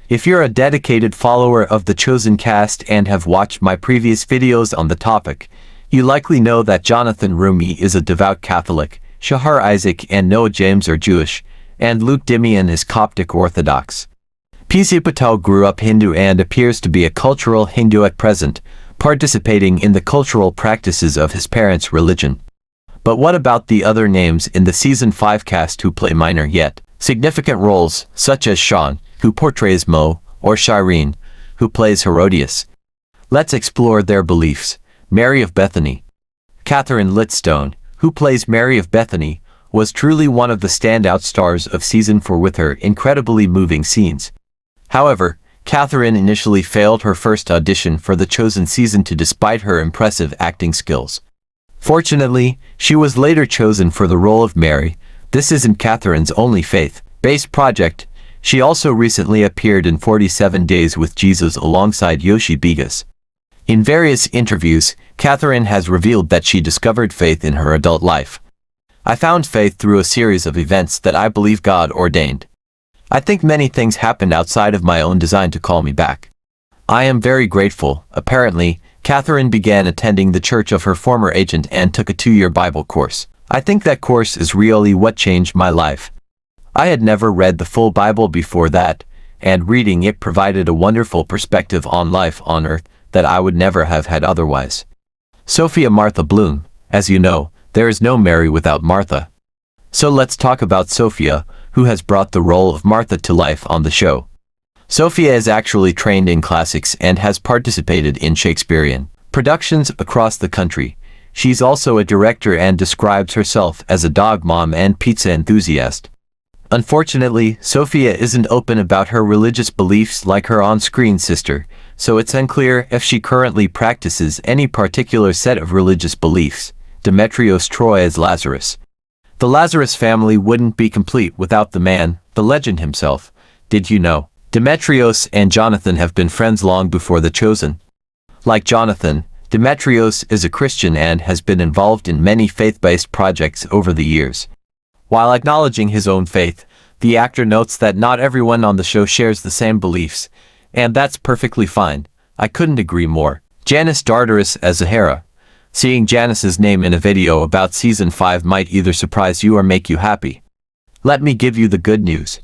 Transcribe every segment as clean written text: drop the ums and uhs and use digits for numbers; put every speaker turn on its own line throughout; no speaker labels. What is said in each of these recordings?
If you're a dedicated follower of the Chosen cast and have watched my previous videos on the topic, you likely know that Jonathan Rumi is a devout Catholic, Shahar Isaac and Noah James are Jewish, and Luke Dimian is Coptic Orthodox. PC Patel grew up Hindu and appears to be a cultural Hindu at present, participating in the cultural practices of his parents' religion. But what about the other names in the Season 5 cast who play minor yet significant roles, such as Shaan, who portrays Mo, or Shereen, who plays Herodias? Let's explore their beliefs. Mary of Bethany. Catherine Litstone, who plays Mary of Bethany, was truly one of the standout stars of Season 4 with her incredibly moving scenes. However, Catherine initially failed her first audition for the Chosen season despite her impressive acting skills. Fortunately, she was later chosen for the role of Mary. This isn't Catherine's only faith-based project. She also recently appeared in 47 Days with Jesus alongside Yoshi Bigas. In various interviews, Catherine has revealed that she discovered faith in her adult life. I found faith through a series of events that I believe God ordained. I think many things happened outside of my own design to call me back. I am very grateful. Apparently, Catherine began attending the church of her former agent and took a 2-year Bible course. I think that course is really what changed my life. I had never read the full Bible before that, and reading it provided a wonderful perspective on life on earth that I would never have had otherwise. Sophia Martha Bloom. As you know, there is no Mary without Martha. So let's talk about Sophia, who has brought the role of Martha to life on the show. Sophia is actually trained in classics and has participated in Shakespearean productions across the country. She's also a director and describes herself as a dog mom and pizza enthusiast. Unfortunately, Sophia isn't open about her religious beliefs like her on-screen sister, so it's unclear if she currently practices any particular set of religious beliefs. Demetrios Troy as Lazarus. The Lazarus family wouldn't be complete without the man, the legend himself. Did you know? Demetrios and Jonathan have been friends long before The Chosen. Like Jonathan, Demetrios is a Christian and has been involved in many faith-based projects over the years. While acknowledging his own faith, the actor notes that not everyone on the show shares the same beliefs, and that's perfectly fine. I couldn't agree more. Janice Dardaris as Zohara. Seeing Janice's name in a video about Season 5 might either surprise you or make you happy. Let me give you the good news.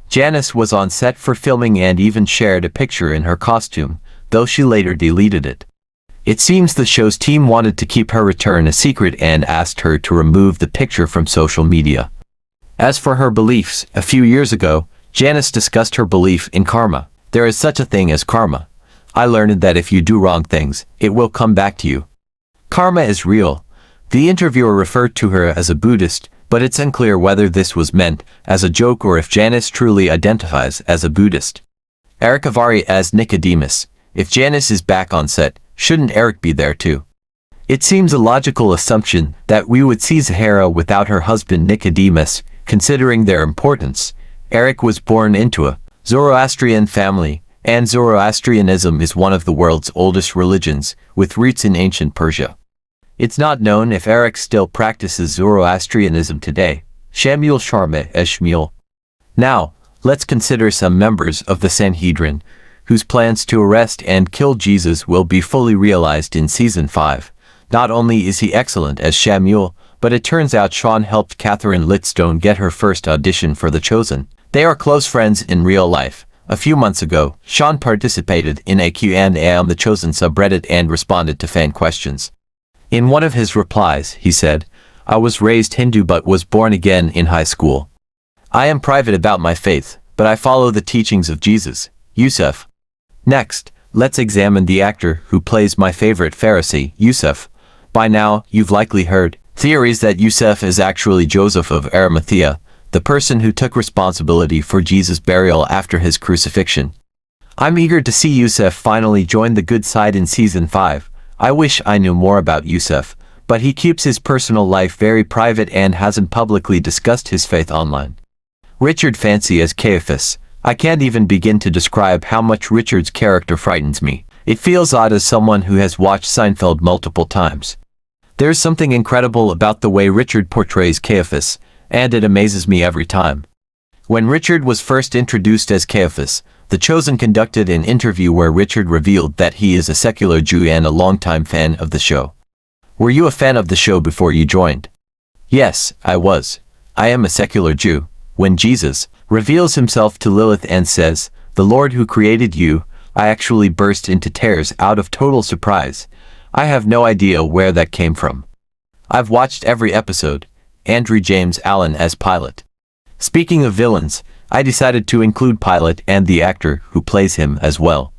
Janice was on set for filming and even shared a picture in her costume, though she later deleted it. It seems the show's team wanted to keep her return a secret and asked her to remove the picture from social media. As for her beliefs, a few years ago, Janice discussed her belief in karma. There is such a thing as karma. I learned that if you do wrong things, it will come back to you. Karma is real. The interviewer referred to her as a Buddhist, but it's unclear whether this was meant as a joke or if Janice truly identifies as a Buddhist. Eric Avari as Nicodemus. If Janice is back on set, shouldn't Eric be there too? It seems a logical assumption that we would see Zohara without her husband Nicodemus, considering their importance. Eric was born into a Zoroastrian family, and Zoroastrianism is one of the world's oldest religions, with roots in ancient Persia. It's not known if Eric still practices Zoroastrianism today. Shmuel Sharma as Shmuel. Now, let's consider some members of the Sanhedrin, whose plans to arrest and kill Jesus will be fully realized in Season 5. Not only is he excellent as Shmuel, but it turns out Shaan helped Catherine Litstone get her first audition for The Chosen. They are close friends in real life. A few months ago, Shaan participated in a Q&A on The Chosen subreddit and responded to fan questions. In one of his replies, he said, "I was raised Hindu but was born again in high school. I am private about my faith, but I follow the teachings of Jesus, Yussif." Next, let's examine the actor who plays my favorite Pharisee, Yussif. By now, you've likely heard theories that Yussif is actually Joseph of Arimathea, the person who took responsibility for Jesus' burial after his crucifixion. I'm eager to see Yussif finally join the good side in Season 5. I wish I knew more about Yussif, but he keeps his personal life very private and hasn't publicly discussed his faith online. Richard Fancy as Caiaphas. I can't even begin to describe how much Richard's character frightens me. It feels odd as someone who has watched Seinfeld multiple times. There's something incredible about the way Richard portrays Caiaphas, and it amazes me every time. When Richard was first introduced as Caiaphas, The Chosen conducted an interview where Richard revealed that he is a secular Jew and a longtime fan of the show. Were you a fan of the show before you joined? Yes, I was. I am a secular Jew. When Jesus reveals himself to Lilith and says, "The Lord who created you," I actually burst into tears out of total surprise. I have no idea where that came from. I've watched every episode. Andrew James Allen as Pilate. Speaking of villains, I decided to include Pilate and the actor who plays him as well.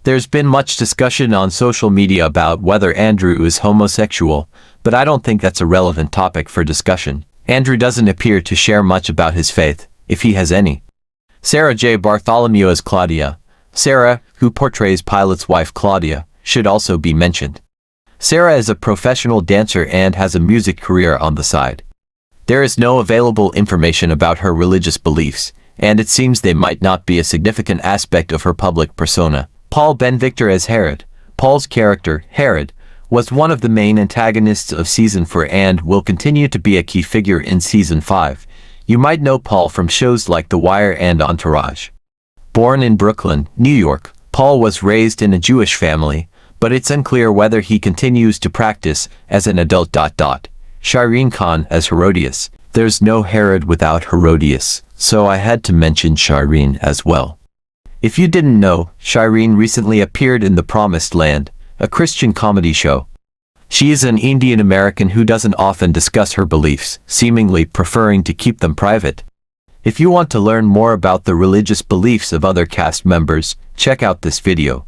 There's been much discussion on social media about whether Andrew is homosexual, but I don't think that's a relevant topic for discussion. Andrew doesn't appear to share much about his faith, if he has any. Sarah J. Bartholomew as Claudia. Sarah, who portrays Pilate's wife Claudia, should also be mentioned. Sarah is a professional dancer and has a music career on the side. There is no available information about her religious beliefs, and it seems they might not be a significant aspect of her public persona. Paul Ben Victor as Herod. Paul's character, Herod, was one of the main antagonists of Season 4 and will continue to be a key figure in Season 5. You might know Paul from shows like The Wire and Entourage. Born in Brooklyn, New York, Paul was raised in a Jewish family, but it's unclear whether he continues to practice as an adult. Shereen Khan as Herodias. There's no Herod without Herodias, so I had to mention Shereen as well. If you didn't know, Shereen recently appeared in The Promised Land, a Christian comedy show. She is an Indian American who doesn't often discuss her beliefs, seemingly preferring to keep them private. If you want to learn more about the religious beliefs of other cast members, check out this video.